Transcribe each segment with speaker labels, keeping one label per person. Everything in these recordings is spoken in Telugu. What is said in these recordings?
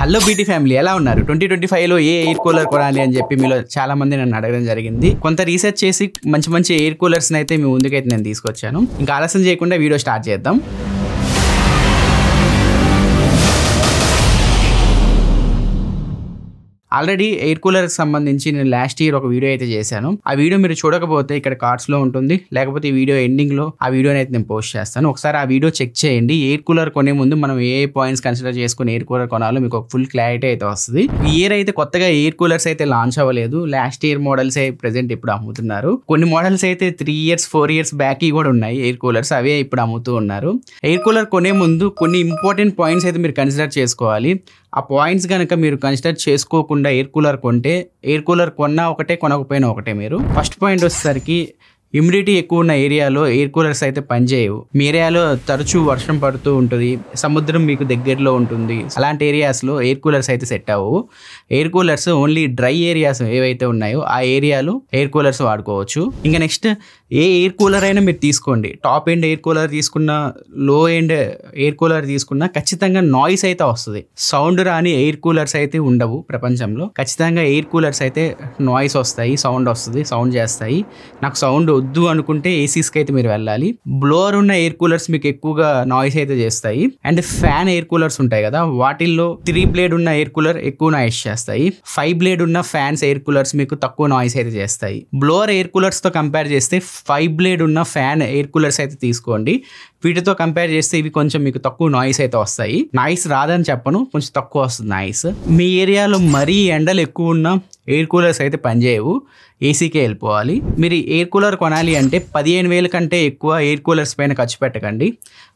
Speaker 1: హలో బీటీ ఫ్యామిలీ, ఎలా ఉన్నారు? 2025లో ఏ ఎయిర్ కూలర్ కొనాలి అని చెప్పి మీలో చాలా మంది నన్ను అడగడం జరిగింది. కొంత రీసెర్చ్ చేసి మంచి ఎయిర్ కూలర్స్ని అయితే మీ ముందుకైతే నేను తీసుకొచ్చాను. ఇంకా ఆలస్యం చేయకుండా వీడియో స్టార్ట్ చేద్దాం. ఆల్రెడీ ఎయిర్ కూలర్కి సంబంధించి నేను లాస్ట్ ఇయర్ ఒక వీడియో అయితే చేశాను. ఆ వీడియో మీరు చూడకపోతే ఇక్కడ కార్డ్స్లో ఉంటుంది, లేకపోతే ఈ వీడియో ఎండింగ్లో ఆ వీడియోని అయితే నేను పోస్ట్ చేస్తాను. ఒకసారి ఆ వీడియో చెక్ చేయండి. ఎయిర్ కూలర్ కొనే ముందు మనం ఏ పాయింట్స్ కన్సిడర్ చేసుకుని ఎయిర్ కూలర్ కొనాలో మీకు ఒక ఫుల్ క్లారిటీ అయితే వస్తుంది. ఈ ఇయర్ అయితే కొత్తగా ఎయిర్ కూలర్స్ అయితే లాంచ్ అవ్వలేదు. లాస్ట్ ఇయర్ మోడల్స్ ప్రెసెంట్ ఇప్పుడు అమ్ముతున్నారు. కొన్ని మోడల్స్ అయితే 3 years 4 years బ్యాక్ కూడా ఉన్నాయి ఎయిర్ కూలర్స్, అవే ఇప్పుడు అమ్ముతూ ఉన్నారు. ఎయిర్ కూలర్ కొనే ముందు కొన్ని ఇంపార్టెంట్ పాయింట్స్ అయితే మీరు కన్సిడర్ చేసుకోవాలి. ఆ పాయింట్స్ కనుక మీరు కన్సిడర్ చేసుకోకుండా ఎయిర్ కూలర్ కొంటే, ఎయిర్ కూలర్ కొన్నా ఒకటే కొనకపోయినా ఒకటే. మీరు ఫస్ట్ పాయింట్ వచ్చేసరికి హ్యూమిడిటీ ఎక్కువ ఉన్న ఏరియాలో ఎయిర్ కూలర్స్ అయితే పనిచేయవు. మీ ఏరియాలో తరచూ వర్షం పడుతూ ఉంటుంది, సముద్రం మీకు దగ్గరలో ఉంటుంది, అలాంటి ఏరియాస్లో ఎయిర్ కూలర్స్ అయితే సెట్ అవ్వవు. Air coolers only dry areas ఏవైతే ఉన్నాయో ఆ ఏరియాలో ఎయిర్ కూలర్స్ వాడుకోవచ్చు. ఇంకా నెక్స్ట్, ఏ ఎయిర్ కూలర్ అయినా మీరు తీసుకోండి, టాప్ ఎండ్ ఎయిర్ కూలర్ తీసుకున్నా, లో ఎండ్ ఎయిర్ కూలర్ తీసుకున్నా ఖచ్చితంగా నాయిస్ అయితే వస్తుంది. సౌండ్ రాని ఎయిర్ కూలర్స్ అయితే ఉండవు ప్రపంచంలో. ఖచ్చితంగా ఎయిర్ కూలర్స్ అయితే నాయిస్ వస్తాయి, సౌండ్ వస్తుంది, సౌండ్ చేస్తాయి. నాకు సౌండ్ వద్దు అనుకుంటే ఏసీస్కి అయితే మీరు వెళ్ళాలి. బ్లోవర్ ఉన్న ఎయిర్ కూలర్స్ మీకు ఎక్కువగా నాయిస్ అయితే చేస్తాయి. అండ్ ఫ్యాన్ ఎయిర్ కూలర్స్ ఉంటాయి కదా, వాటిల్లో 3 blade ఉన్న ఎయిర్ కూలర్ ఎక్కువ నాయిస్ చేస్తాయి. 5 blade ఉన్న ఫ్యాన్స్ ఎయిర్ కూలర్స్ మీకు తక్కువ నాయిస్ అయితే చేస్తాయి. బ్లోవర్ ఎయిర్ కూలర్స్ తో కంపేర్ చేస్తే 5 blade ఉన్న ఫ్యాన్ ఎయిర్ కూలర్స్ అయితే తీసుకోండి. వీటితో కంపేర్ చేస్తే ఇవి కొంచెం మీకు తక్కువ నాయిస్ అయితే వస్తాయి. నాయిస్ రాదని చెప్పను, కొంచెం తక్కువ వస్తుంది నాయిస్. మీ ఏరియాలో మరీ ఎండలు ఎక్కువ ఉన్న ఎయిర్ కూలర్స్ అయితే పనిచేయవు, ఏసీకే వెళ్ళిపోవాలి. మీరు ఎయిర్ కూలర్ కొనాలి అంటే 15,000 కంటే ఎక్కువ ఎయిర్ కూలర్స్ పైన ఖర్చు పెట్టకండి.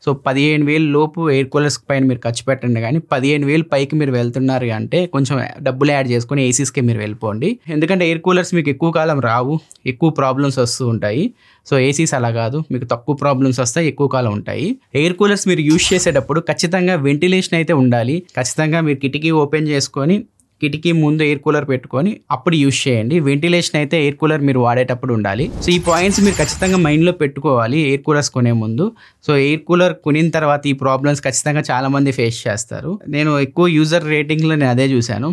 Speaker 1: సో 15,000 లోపు ఎయిర్ కూలర్స్ పైన మీరు ఖర్చు పెట్టండి. కానీ 15,000 పైకి మీరు వెళ్తున్నారు అంటే కొంచెం డబ్బులు యాడ్ చేసుకుని ఏసీస్కే మీరు వెళ్ళిపోండి. ఎందుకంటే ఎయిర్ కూలర్స్ మీకు ఎక్కువ కాలం రావు, ఎక్కువ ప్రాబ్లమ్స్ వస్తూ ఉంటాయి. సో ఏసీస్ అలా కాదు, మీకు తక్కువ ప్రాబ్లమ్స్ వస్తాయి, ఎక్కువ కాలం ఉంటాయి. ఎయిర్ కూలర్స్ మీరు యూజ్ చేసేటప్పుడు ఖచ్చితంగా వెంటిలేషన్ అయితే ఉండాలి. ఖచ్చితంగా మీరు కిటికీ ఓపెన్ చేసుకొని, కిటికీ ముందు ఎయిర్ కూలర్ పెట్టుకొని అప్పుడు యూజ్ చేయండి. వెంటిలేషన్ అయితే ఎయిర్ కూలర్ మీరు వాడేటప్పుడు ఉండాలి. సో ఈ పాయింట్స్ మీరు ఖచ్చితంగా మైండ్లో పెట్టుకోవాలి ఎయిర్ కూలర్స్ కొనే ముందు. సో ఎయిర్ కూలర్ కొనిన తర్వాత ఈ ప్రాబ్లమ్స్ ఖచ్చితంగా చాలా మంది ఫేస్ చేస్తారు. నేను ఎక్కువ యూజర్ రేటింగ్లో నేను అదే చూశాను.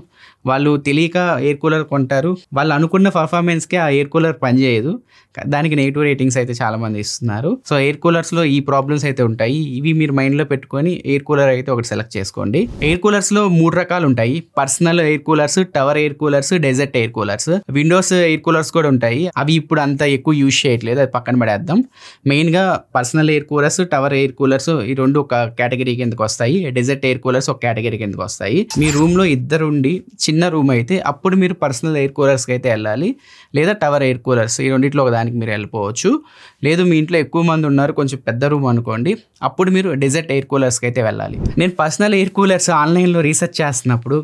Speaker 1: వాళ్ళు తెలియక ఎయిర్ కూలర్ కొంటారు, వాళ్ళు అనుకున్న పర్ఫార్మెన్స్కి ఆ ఎయిర్ కూలర్ పనిచేయదు, దానికి నెగిటివ్ రేటింగ్స్ అయితే చాలా మంది ఇస్తున్నారు. సో ఎయిర్ కూలర్స్లో ఈ ప్రాబ్లమ్స్ అయితే ఉంటాయి. ఇవి మీరు మైండ్లో పెట్టుకొని ఎయిర్ కూలర్ అయితే ఒకటి సెలెక్ట్ చేసుకోండి. ఎయిర్ కూలర్స్లో 3 రకాలు ఉంటాయి: personal air coolers, tower air coolers, desert air coolers. Windows air coolers కూడా ఉంటాయి, అవి ఇప్పుడు అంత ఎక్కువ యూజ్ చేయట్లేదు, అది పక్కన పడేద్దాం. మెయిన్గా personal air coolers, tower air coolers ఈ రెండు ఒక కేటగిరీ కిందకు వస్తాయి. డెజర్ట్ ఎయిర్ కూలర్స్ ఒక కేటగిరీ కిందకు వస్తాయి. మీ రూమ్లో 2 ఉండి చిన్న రూమ్ అయితే అప్పుడు మీరు పర్సనల్ ఎయిర్ కూలర్స్కి అయితే వెళ్ళాలి, లేదా టవర్ ఎయిర్ కూలర్స్ ఈ రెండిట్లో ఒకదానికి మీరు వెళ్ళిపోవచ్చు. లేదు మీ ఇంట్లో ఎక్కువ మంది ఉన్నారు, కొంచెం పెద్ద రూమ్ అనుకోండి, అప్పుడు మీరు డెజర్ట్ ఎయిర్ కూలర్స్కి అయితే వెళ్ళాలి. నేను పర్సనల్ ఎయిర్ కూలర్స్ ఆన్లైన్లో రీసెర్చ్ చేస్తున్నప్పుడు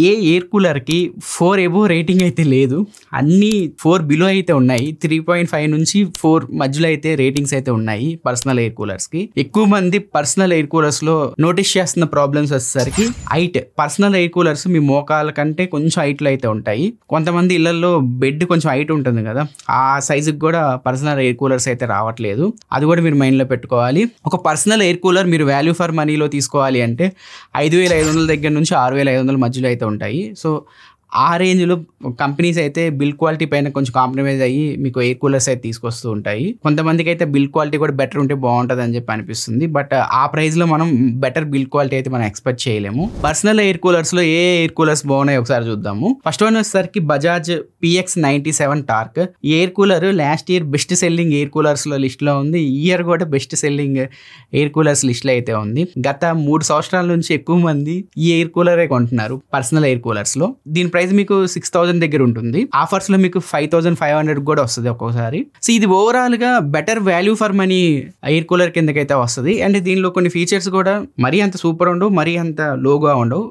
Speaker 1: ఏ ఎయిర్ కూలర్కి 4 above రేటింగ్ అయితే లేదు, అన్నీ 4 below అయితే ఉన్నాయి. 3.5 నుంచి 4 మధ్యలో అయితే రేటింగ్స్ అయితే ఉన్నాయి పర్సనల్ ఎయిర్ కూలర్స్కి. ఎక్కువ మంది పర్సనల్ ఎయిర్ కూలర్స్లో నోటీస్ చేస్తున్న ప్రాబ్లమ్స్ వచ్చేసరికి హైట్. పర్సనల్ ఎయిర్ కూలర్స్ మీ మోకాల కంటే కొంచెం హైట్లో అయితే ఉంటాయి. కొంతమంది ఇళ్లలో బెడ్ కొంచెం హైట్ ఉంటుంది కదా, ఆ సైజుకి కూడా పర్సనల్ ఎయిర్ కూలర్స్ అయితే రావట్లేదు. అది కూడా మీరు మైండ్లో పెట్టుకోవాలి. ఒక పర్సనల్ ఎయిర్ కూలర్ మీరు వాల్యూ ఫర్ మనీలో తీసుకోవాలి అంటే 5,500 దగ్గర నుంచి 6,500 మధ్యలో అయితే ఉంటాయి. సో ఆ రేంజ్లో కంపెనీస్ అయితే బిల్ క్వాలిటీ పైన కొంచెం కాంప్రమైజ్ అయ్యి మీకు ఎయిర్ కూలర్స్ అయితే తీసుకొస్తూ ఉంటాయి. కొంతమందికి అయితే బిల్ క్వాలిటీ కూడా బెటర్ ఉంటే బాగుంటుంది అని చెప్పి అనిపిస్తుంది, బట్ ఆ ప్రైస్లో మనం బెటర్ బిల్ క్వాలిటీ అయితే మనం ఎక్స్పెక్ట్ చేయలేము. పర్సనల్ ఎయిర్ కూలర్స్లో ఏ ఎయిర్ కూలర్స్ బాగున్నాయి ఒకసారి చూద్దాము. ఫస్ట్ వన్ వచ్చేసరికి బజాజ్ PX97 టార్క్. ఈ air cooler last year best selling air కూలర్స్లో లిస్ట్లో ఉంది. ఈ ఇయర్ కూడా బెస్ట్ సెల్లింగ్ ఎయిర్ కూలర్స్ లిస్ట్లో అయితే ఉంది. గత 3 సంవత్సరాల నుంచి ఎక్కువ మంది ఈ ఎయిర్ కూలరే కొంటున్నారు పర్సనల్ ఎయిర్ కూలర్స్లో. దీని ప్రైస్ మీకు 6,000 దగ్గర ఉంటుంది. ఆఫర్స్ లో మీకు 5,500 కూడా వస్తుంది ఒక్కోసారి. సో ఇది ఓవరాల్ గా better value for money air cooler కిందకైతే వస్తుంది. అండ్ దీనిలో కొన్ని ఫీచర్స్ కూడా మరీ అంత సూపర్ ఉండవు, మరీ అంత లోగా ఉండవు,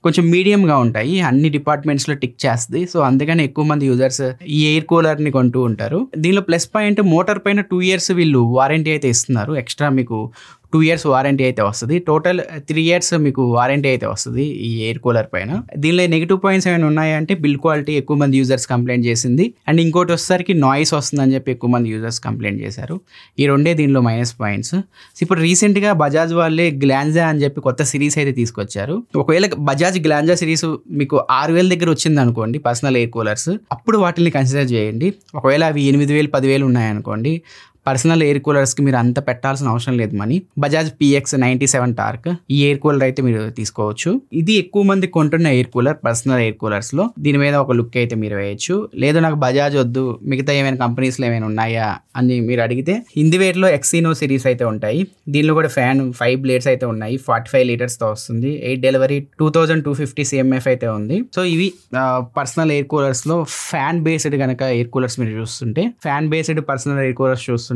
Speaker 1: కొంచెం మీడియంగా ఉంటాయి. అన్ని డిపార్ట్మెంట్స్లో టిక్ చేస్తుంది. సో అందుకని ఎక్కువ మంది యూజర్స్ ఈ ఎయిర్ కూలర్ని కొంటూ ఉంటారు. దీనిలో ప్లస్ పాయింట్, మోటార్ పైన 2 years వీళ్ళు వారంటీ అయితే ఇస్తున్నారు. ఎక్స్ట్రా మీకు 2 ఇయర్స్ వారంటీ అయితే వస్తుంది. టోటల్ 3 ఇయర్స్ మీకు వారంటీ అయితే వస్తుంది ఈ ఎయిర్ కూలర్ పైన. దీనిలో నెగిటివ్ పాయింట్స్ ఏమైనా ఉన్నాయంటే బిల్డ్ క్వాలిటీ ఎక్కువ మంది యూజర్స్ కంప్లైంట్ చేసింది, అండ్ ఇంకోటి వచ్చేసరికి నాయిస్ వస్తుందని చెప్పి ఎక్కువ మంది యూజర్స్ కంప్లైంట్ చేశారు. ఈ రెండే దీనిలో మైనస్ పాయింట్స్. ఇప్పుడు రీసెంట్గా బజాజ్ వాళ్ళే గ్లాన్జా అని చెప్పి కొత్త సిరీస్ అయితే తీసుకొచ్చారు. ఒకవేళ బజాజ్ గ్లాన్జా సిరీస్ మీకు 6,000 దగ్గర వచ్చింది అనుకోండి పర్సనల్ ఎయిర్ కూలర్స్, అప్పుడు వాటిని కన్సిడర్ చేయండి. ఒకవేళ అవి 8,000 10,000 ఉన్నాయనుకోండి, పర్సనల్ ఎయిర్ కూలర్స్కి మీరు అంత పెట్టాల్సిన అవసరం లేదు మనీ. బజాజ్ PX 97 టార్క్ ఈ ఎయిర్ కూలర్ అయితే మీరు తీసుకోవచ్చు. ఇది ఎక్కువ మంది కొంటున్న ఎయిర్ కూలర్ పర్సనల్ ఎయిర్ కూలర్స్లో. దీని మీద ఒక లుక్ అయితే మీరు వేయచ్చు. లేదు నాకు బజాజ్ వద్దు, మిగతా ఏమైనా కంపెనీస్లో ఏమైనా ఉన్నాయా అని మీరు అడిగితే హిందీవేట్లో ఎక్సినో సిరీస్ అయితే ఉంటాయి. దీనిలో కూడా ఫ్యాన్ 5 బ్లేడ్స్ అయితే ఉన్నాయి. 45 లీటర్స్తో వస్తుంది. 8 డెలివరీ 2250 CMF అయితే ఉంది. సో ఇవి పర్సనల్ ఎయిర్ కూలర్స్లో ఫ్యాన్ బేస్డ్ కనుక ఎయిర్ కూలర్స్ మీరు చూస్తుంటే, fan based personal air coolers చూస్తుంటే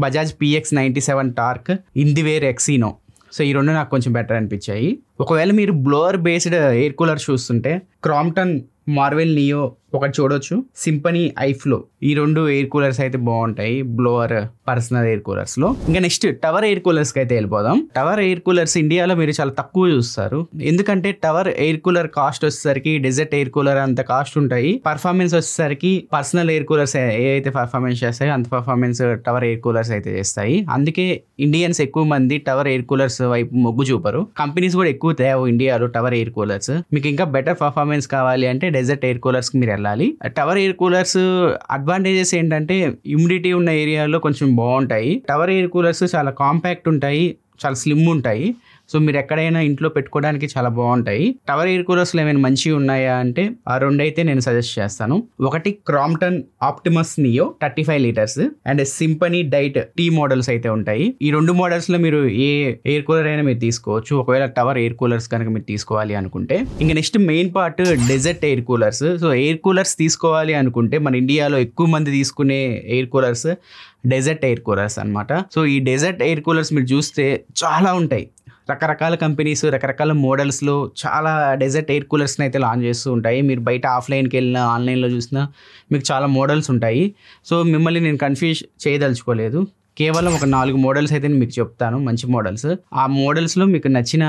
Speaker 1: బజాజ్ PX 97 టార్క్, హిందీవేర్ ఎక్సినో. సో ఈ రెండు నాకు కొంచెం బెటర్ అనిపించాయి. ఒకవేళ మీరు బ్లోవర్ బేస్డ్ ఎయిర్ కూలర్ చూస్తుంటే క్రాంప్టన్ మార్వెల్ నియో ఒకటి చూడొచ్చు, సింపనీ ఐఫ్లో ఈ 2 ఎయిర్ కూలర్స్ అయితే బాగుంటాయి బ్లోవర్ పర్సనల్ ఎయిర్ కూలర్స్ లో. ఇంకా నెక్స్ట్ టవర్ ఎయిర్ కూలర్స్ కి అయితే వెళ్ళిపోదాం. టవర్ ఎయిర్ కూలర్స్ ఇండియాలో మీరు చాలా తక్కువ చూస్తారు, ఎందుకంటే టవర్ ఎయిర్ కూలర్ కాస్ట్ వచ్చేసరికి డెజర్ట్ ఎయిర్ కూలర్ అంత కాస్ట్ ఉంటాయి. పర్ఫార్మెన్స్ వచ్చేసరికి పర్సనల్ ఎయిర్ కూలర్స్ ఏదైతే పర్ఫార్మెన్స్ చేస్తాయో అంత పర్ఫార్మెన్స్ టవర్ ఎయిర్ కూలర్స్ అయితే చేస్తాయి. అందుకే ఇండియన్స్ ఎక్కువ మంది టవర్ ఎయిర్ కూలర్స్ వైపు మొగ్గు చూపరు. కంపెనీస్ కూడా ఎక్కువ తేవు ఇండియాలో టవర్ ఎయిర్ కూలర్స్. మీకు ఇంకా బెటర్ పర్ఫార్మెన్స్ కావాలి అంటే డెజర్ట్ ఎయిర్ కూలర్స్ కి మీరు వెళ్ళాలి. టవర్ ఎయిర్ కూలర్స్ అడ్వాంటేజెస్ ఏంటంటే హ్యూమిడిటీ ఉన్న ఏరియాలో కొంచెం బాగుంటాయి. టవర్ ఎయిర్ కూలర్స్ చాలా కాంపాక్ట్ ఉంటాయి, చాలా స్లిమ్ ఉంటాయి. సో మీరు ఎక్కడైనా ఇంట్లో పెట్టుకోవడానికి చాలా బాగుంటాయి. టవర్ ఎయిర్ కూలర్స్లో ఏమైనా మంచివి ఉన్నాయా అంటే ఆ 2 అయితే నేను సజెస్ట్ చేస్తాను. ఒకటి Crompton Optimus Neo 35 litres and Symphony Diet T models అయితే ఉంటాయి. ఈ 2 మోడల్స్లో మీరు ఏ ఎయిర్ కూలర్ అయినా మీరు తీసుకోవచ్చు ఒకవేళ టవర్ ఎయిర్ కూలర్స్ కనుక మీరు తీసుకోవాలి అనుకుంటే. ఇంకా next main part desert air coolers. So air coolers తీసుకోవాలి అనుకుంటే మన ఇండియాలో ఎక్కువ మంది తీసుకునే air coolers desert air coolers అనమాట. సో ఈ డెజర్ట్ ఎయిర్ కూలర్స్ మీరు చూస్తే చాలా ఉంటాయి. రకరకాల కంపెనీస్ రకరకాల మోడల్స్లో చాలా డెజర్ట్ ఎయిర్ కూలర్స్ని అయితే లాంచ్ చేస్తూ ఉంటాయి. మీరు బయట ఆఫ్లైన్కి వెళ్ళినా ఆన్లైన్లో చూసినా మీకు చాలా మోడల్స్ ఉంటాయి. సో మిమ్మల్ని నేను కన్ఫ్యూజ్ చేయదలుచుకోలేదు, కేవలం ఒక 4 మోడల్స్ అయితే నేను మీకు చెప్తాను, మంచి మోడల్స్. ఆ మోడల్స్లో మీకు నచ్చిన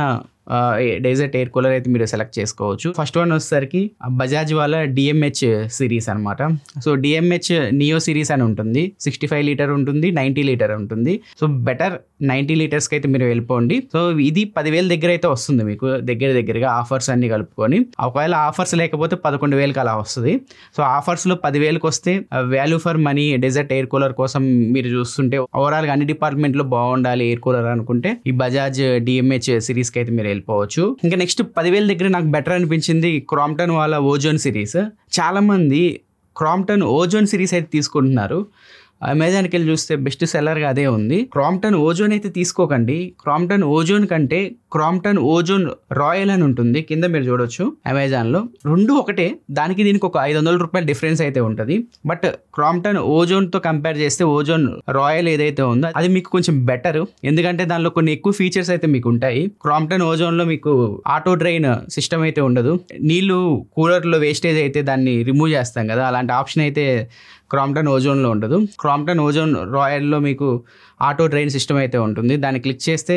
Speaker 1: డెజర్ట్ ఎయిర్ కూలర్ అయితే మీరు సెలెక్ట్ చేసుకోవచ్చు. ఫస్ట్ వన్ వచ్చేసరికి బజాజ్ వాళ్ళ DMH సిరీస్ అనమాట. సో DMH నియో సిరీస్ అని ఉంటుంది. 65 లీటర్ ఉంటుంది, 90 లీటర్ ఉంటుంది. సో బెటర్ 90 లీటర్స్కి అయితే మీరు వెళ్ళిపోండి. సో ఇది 10,000 దగ్గర అయితే వస్తుంది మీకు దగ్గరగా ఆఫర్స్ అన్ని కలుపుకొని. ఒకవేళ ఆఫర్స్ లేకపోతే 11,000కి అలా వస్తుంది. సో ఆఫర్స్లో 10,000కి వస్తే value for money desert air cooler కోసం మీరు చూస్తుంటే ఓవరాల్గా అన్ని డిపార్ట్మెంట్లో బాగుండాలి ఎయిర్ కూలర్ అనుకుంటే ఈ బజాజ్ DMH సిరీస్కి అయితే మీరు వెళ్ళిపోవచ్చు. ఇంకా నెక్స్ట్ 10,000 దగ్గర నాకు బెటర్ అనిపించింది క్రాంప్టన్ వాళ్ళ ఓజోన్ సిరీస్. చాలా మంది క్రాంప్టన్ ఓజోన్ సిరీస్ అయితే తీసుకుంటున్నారు. అమెజాన్కి వెళ్ళి చూస్తే బెస్ట్ సెల్లర్గా అదే ఉంది. క్రాంప్టన్ ఓజోన్ అయితే తీసుకోకండి. క్రాంప్టన్ ఓజోన్ కంటే క్రాంప్టన్ ఓజోన్ రాయల్ అని ఉంటుంది, కింద మీరు చూడొచ్చు అమెజాన్లో. 2 ఒకటే, దానికి దీనికి ఒక 500 రూపాయల డిఫరెన్స్ అయితే ఉంటుంది. బట్ క్రాంప్టన్ ఓజోన్తో కంపేర్ చేస్తే ఓజోన్ రాయల్ ఏదైతే ఉందో అది మీకు కొంచెం బెటర్, ఎందుకంటే దానిలో కొన్ని ఎక్కువ ఫీచర్స్ అయితే మీకు ఉంటాయి. క్రాంప్టన్ ఓజోన్లో మీకు ఆటో డ్రైన్ సిస్టమ్ అయితే ఉండదు. నీళ్లు కూలర్లో వేస్టేజ్ అయితే దాన్ని రిమూవ్ చేస్తాం కదా, అలాంటి ఆప్షన్ అయితే క్రాంప్టన్ ఓజోన్లో ఉండదు. క్రాంప్టన్ ఓజోన్ రాయల్లో మీకు ఆటో డ్రైన్ సిస్టమ్ అయితే ఉంటుంది. దాన్ని క్లిక్ చేస్తే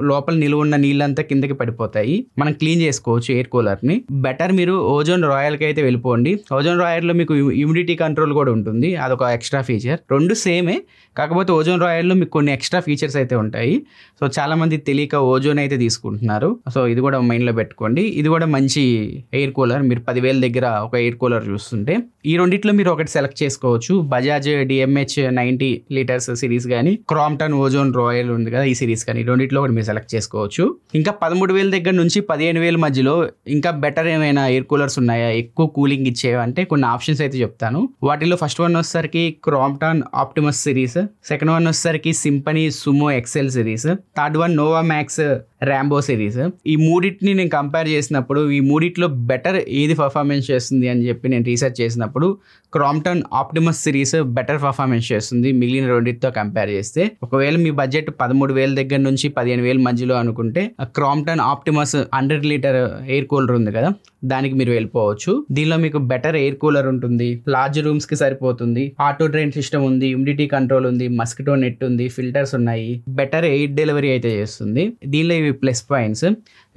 Speaker 1: లోపల నిలువ ఉన్న నీళ్ళంతా కిందకి పడిపోతాయి, మనం క్లీన్ చేసుకోవచ్చు ఎయిర్ కూలర్ని. బెటర్ మీరు ఓజోన్ రాయల్కి అయితే వెళ్ళిపోండి. ఓజోన్ రాయల్లో మీకు హ్యూమిడిటీ కంట్రోల్ కూడా ఉంటుంది, అదొక ఎక్స్ట్రా ఫీచర్. 2 సేమే, కాకపోతే ఓజోన్ రాయల్లో మీకు కొన్ని ఎక్స్ట్రా ఫీచర్స్ అయితే ఉంటాయి. సో చాలా మంది తెలియక ఓజోన్ అయితే తీసుకుంటున్నారు. సో ఇది కూడా మైండ్లో పెట్టుకోండి. ఇది కూడా మంచి ఎయిర్ కూలర్. మీరు 10,000 దగ్గర ఒక ఎయిర్ కూలర్ చూస్తుంటే ఈ రెండిట్లో మీరు ఒకటి సెలెక్ట్ చేసుకోవచ్చు. బజాజ్ DMH 90 లీటర్స్ సిరీస్ కానీ క్రాంప్టన్ ఓజోన్ రాయల్ ఉంది కదా ఈ సిరీస్ కానీ, రెండిట్లో మీరు సెలెక్ట్ చేసుకోవచ్చు. ఇంకా 13,000 దగ్గర నుంచి 15,000 మధ్యలో ఇంకా బెటర్ ఏమైనా ఎయిర్ కూలర్స్ ఉన్నాయా ఎక్కువ కూలింగ్ ఇచ్చేవి అంటే కొన్ని ఆప్షన్స్ అయితే చెప్తాను. వాటిలో ఫస్ట్ వన్ వచ్చేసరికి Crompton Optimus series, second one వచ్చేసరికి Symphony Sumo XL series, third one Nova Max Rambo series. ఈ మూడింటిని నేను కంపేర్ చేసినప్పుడు ఈ మూడిట్లో బెటర్ ఏది పర్ఫార్మెన్స్ చేస్తుంది అని చెప్పి నేను రీసెర్చ్ చేసినప్పుడు Crompton Optimus series better performance చేస్తుంది మిగిలిన రెండింటితో కంపేర్ చేస్తే. ఒకవేళ మీ బడ్జెట్ 13,000 దగ్గర నుంచి 15,000 మధ్యలో అనుకుంటే Crompton Optimus 100 litre air cooler ఉంది కదా, దానికి మీరు వెళ్ళిపోవచ్చు. దీనిలో మీకు బెటర్ ఎయిర్ కూలర్ ఉంటుంది, లార్జ్ రూమ్స్ కి సరిపోతుంది, ఆటో డ్రైన్ సిస్టమ్ ఉంది, హ్యూమిడిటీ కంట్రోల్ ఉంది, మస్కిటో నెట్ ఉంది, ఫిల్టర్స్ ఉన్నాయి, బెటర్ ఎయిర్ డెలివరీ అయితే చేస్తుంది. దీనిలో ఇవి ప్లస్ పాయింట్స్.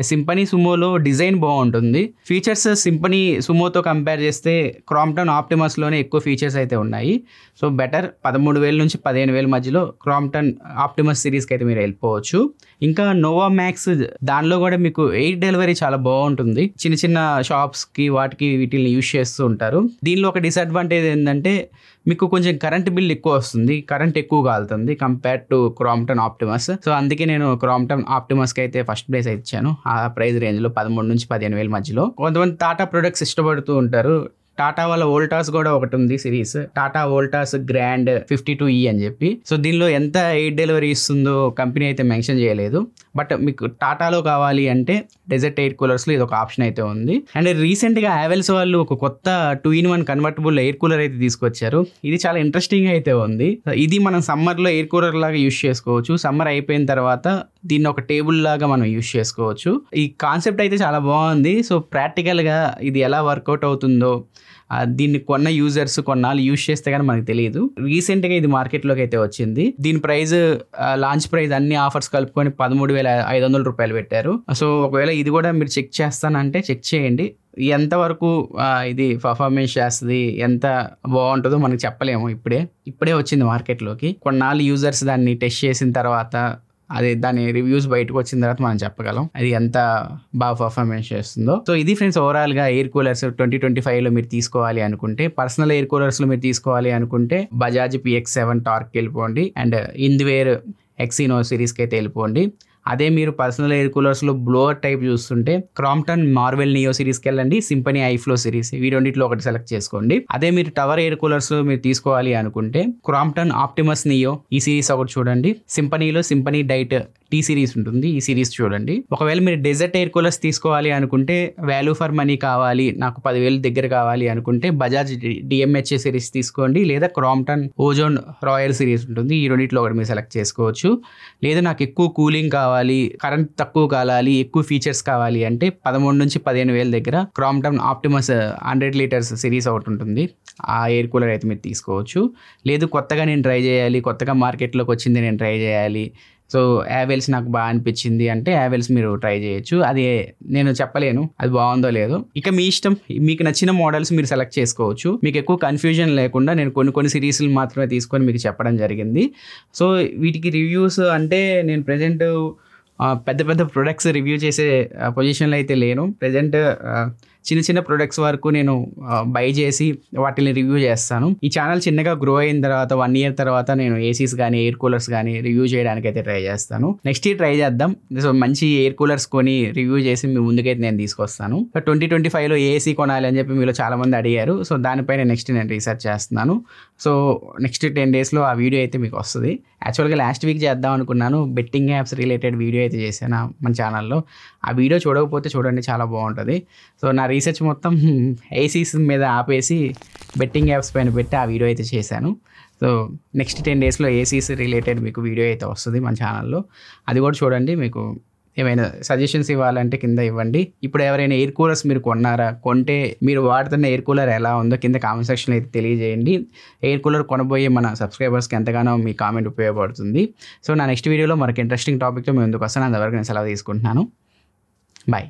Speaker 1: సింపనీ సుమోలో డిజైన్ బాగుంటుంది. ఫీచర్స్ సింపనీ సుమోతో కంపేర్ చేస్తే క్రాంప్టన్ ఆప్టిమస్లోనే ఎక్కువ ఫీచర్స్ అయితే ఉన్నాయి. సో బెటర్ 13,000 నుంచి 15,000 మధ్యలో క్రాంప్టన్ ఆప్టిమస్ సిరీస్కి అయితే మీరు వెళ్ళిపోవచ్చు. ఇంకా నోవా మ్యాక్స్, దానిలో కూడా మీకు ఎయిర్ డెలివరీ చాలా బాగుంటుంది. చిన్న చిన్న షాప్స్కి వాటికి వీటిని యూజ్ చేస్తూ ఉంటారు. దీనిలో ఒక డిసడ్వాంటేజ్ ఏంటంటే మీకు కొంచెం కరెంట్ బిల్ ఎక్కువ వస్తుంది, కరెంట్ ఎక్కువ కాలుతుంది compare to Crompton Optimus. So అందుకే నేను క్రాంప్టన్ ఆప్టిమస్కి అయితే ఫస్ట్ ప్లేస్ అయితే ఇచ్చాను. ఆ ప్రైస్ రేంజ్లో 13,000 నుంచి 15,000 మధ్యలో. కొంతమంది టాటా ప్రొడక్ట్స్ ఇష్టపడుతూ ఉంటారు. టాటా వాళ్ళ వోల్టాస్ కూడా ఒకటి ఉంది series, Tata Voltas grand 52E అని చెప్పి. సో దీనిలో ఎంత ఎయిర్ డెలివరీ ఇస్తుందో కంపెనీ అయితే మెన్షన్ చేయలేదు. బట్ మీకు టాటాలో కావాలి అంటే డెజర్ట్ ఎయిర్ కూలర్స్లో ఇది ఒక ఆప్షన్ అయితే ఉంది. అండ్ రీసెంట్గా హ్యావెల్స్ వాళ్ళు ఒక కొత్త 2-in-1 కన్వర్టబుల్ ఎయిర్ కూలర్ అయితే తీసుకొచ్చారు. ఇది చాలా ఇంట్రెస్టింగ్ అయితే ఉంది. ఇది మనం సమ్మర్లో ఎయిర్ కూలర్ లాగా యూజ్ చేసుకోవచ్చు. సమ్మర్ అయిపోయిన తర్వాత దీన్ని ఒక టేబుల్ లాగా మనం యూజ్ చేసుకోవచ్చు. ఈ కాన్సెప్ట్ అయితే చాలా బాగుంది. సో ప్రాక్టికల్గా ఇది ఎలా వర్కౌట్ అవుతుందో దీన్ని కొన్న యూజర్స్ కొన్నాళ్ళు యూజ్ చేస్తే కానీ మనకు తెలియదు. రీసెంట్గా ఇది మార్కెట్లోకి అయితే వచ్చింది. దీని ప్రైస్ లాంచ్ ప్రైస్ అన్ని ఆఫర్స్ కలుపుకొని 13,500 రూపాయలు పెట్టారు. సో ఒకవేళ ఇది కూడా మీరు చెక్ చేస్తానంటే చెక్ చేయండి. ఎంతవరకు ఇది పర్ఫార్మెన్స్ చేస్తుంది, ఎంత బాగుంటుందో మనకు చెప్పలేము. ఇప్పుడే వచ్చింది మార్కెట్లోకి. కొన్నాళ్ళు యూజర్స్ దాన్ని టెస్ట్ చేసిన తర్వాత దాని రివ్యూస్ బయటకు వచ్చిన తర్వాత మనం చెప్పగలం అది ఎంత బాగా పర్ఫార్మెన్స్ చేస్తుందో. సో ఇది ఫ్రెండ్స్ ఓవరాల్గా ఎయిర్ కూలర్స్ 2025లో మీరు తీసుకోవాలి అనుకుంటే, పర్సనల్ ఎయిర్ కూలర్స్లో మీరు తీసుకోవాలి అనుకుంటే బజాజ్ PX7 టార్క్ వెళ్ళిపోండి అండ్ ఇంద్వేర్ ఎక్సినో సిరీస్కి అయితే వెళ్ళిపోండి. అదే మీరు పర్సనల్ ఎయిర్ కూలర్స్లో బ్లోవర్ టైప్ చూస్తుంటే క్రాంప్టన్ మార్వెల్ నియో సిరీస్కి వెళ్ళండి, సింపనీ ఐఫ్లో సిరీస్, ఈ రెండిట్లో ఒకటి సెలెక్ట్ చేసుకోండి. అదే మీరు టవర్ ఎయిర్ కూలర్స్ మీరు తీసుకోవాలి అనుకుంటే క్రాంప్టన్ ఆప్టిమస్ నియో ఈ సిరీస్ ఒకటి చూడండి, సింపనీలో సింపనీ డైట్ T సిరీస్ ఉంటుంది, ఈ సిరీస్ చూడండి. ఒకవేళ మీరు డెజర్ట్ ఎయిర్ కూలర్స్ తీసుకోవాలి అనుకుంటే, వాల్యూ ఫర్ మనీ కావాలి, నాకు 10,000 దగ్గర కావాలి అనుకుంటే బజాజ్ DMHA సిరీస్ తీసుకోండి, లేదా క్రాంప్టన్ ఓజోన్ రాయల్ సిరీస్ ఉంటుంది, ఈ రెండిట్లో ఒకటి మీరు సెలెక్ట్ చేసుకోవచ్చు. లేదా నాకు ఎక్కువ కూలింగ్ కావాలి, కరెంట్ తక్కువ కావాలి, ఎక్కువ ఫీచర్స్ కావాలి అంటే 13,000 నుంచి 15,000 దగ్గర క్రాంప్టన్ ఆప్టిమస్ 100 లీటర్స్ సిరీస్ ఒకటి ఉంటుంది, ఆ ఎయిర్ కూలర్ అయితే మీరు తీసుకోవచ్చు. లేదు కొత్తగా నేను ట్రై చేయాలి, కొత్తగా మార్కెట్లోకి వచ్చింది నేను ట్రై చేయాలి, సో హ్యావెల్స్ నాకు బాగా అనిపించింది అంటే హ్యావెల్స్ మీరు ట్రై చేయొచ్చు. అది నేను చెప్పలేను అది బాగుందో లేదో, ఇక మీ ఇష్టం. మీకు నచ్చిన మోడల్స్ మీరు సెలెక్ట్ చేసుకోవచ్చు. మీకు ఎక్కువ కన్ఫ్యూజన్ లేకుండా నేను కొన్ని సిరీస్లు మాత్రమే తీసుకొని మీకు చెప్పడం జరిగింది. సో వీటికి రివ్యూస్ అంటే నేను ప్రెజెంట్ పెద్ద ప్రొడక్ట్స్ రివ్యూ చేసే పొజిషన్లో అయితే లేను. ప్రెజెంట్ చిన్న ప్రొడక్ట్స్ వరకు నేను బై చేసి వాటిని రివ్యూ చేస్తాను. ఈ ఛానల్ చిన్నగా గ్రో అయిన తర్వాత 1 year తర్వాత నేను ఏసీస్ కానీ ఎయిర్ కూలర్స్ కానీ రివ్యూ చేయడానికి అయితే ట్రై చేస్తాను. నెక్స్ట్ ఇయర్ ట్రై చేద్దాం. సో మంచి ఎయిర్ కూలర్స్ కొని రివ్యూ చేసి మీ ముందుకైతే నేను తీసుకొస్తాను. 2025లో ఏసీ కొనాలి అని చెప్పి మీలో చాలా మంది అడిగారు. సో దానిపైన నెక్స్ట్ నేను రీసెర్చ్ చేస్తున్నాను. సో నెక్స్ట్ 10 daysలో ఆ వీడియో అయితే మీకు వస్తుంది. యాక్చువల్గా లాస్ట్ వీక్ చేద్దాం అనుకున్నాను, బెట్టింగ్ యాప్స్ రిలేటెడ్ వీడియో అయితే చేశాను మన ఛానల్లో. ఆ వీడియో చూడకపోతే చూడండి, చాలా బాగుంటుంది. సో నా రీసెర్చ్ మొత్తం ఏసీస్ మీద ఆపేసి బెట్టింగ్ యాప్స్ పైన పెట్టి ఆ వీడియో అయితే చేశాను. సో నెక్స్ట్ 10 daysలో ఏసీస్ రిలేటెడ్ మీకు వీడియో అయితే వస్తుంది మన ఛానల్లో, అది కూడా చూడండి. మీకు ఏమైనా సజెషన్స్ ఇవ్వాలంటే కింద ఇవ్వండి. ఇప్పుడు ఎవరైనా ఎయిర్ కూలర్స్ మీరు కొన్నారా, కొంటే మీరు వాడుతున్న ఎయిర్ కూలర్ ఎలా ఉందో కింద కామెంట్ సెక్షన్లో అయితే తెలియజేయండి. ఎయిర్ కూలర్ కొనబోయే మన సబ్స్క్రైబర్స్కి ఎంతగానో మీ కామెంట్ ఉపయోగపడుతుంది. సో నా నెక్స్ట్ వీడియోలో మరొక ఇంట్రెస్టింగ్ టాపిక్తో మేము ముందుకు వస్తాను. అంతవరకు నేను సెలవు తీసుకుంటున్నాను. బాయ్.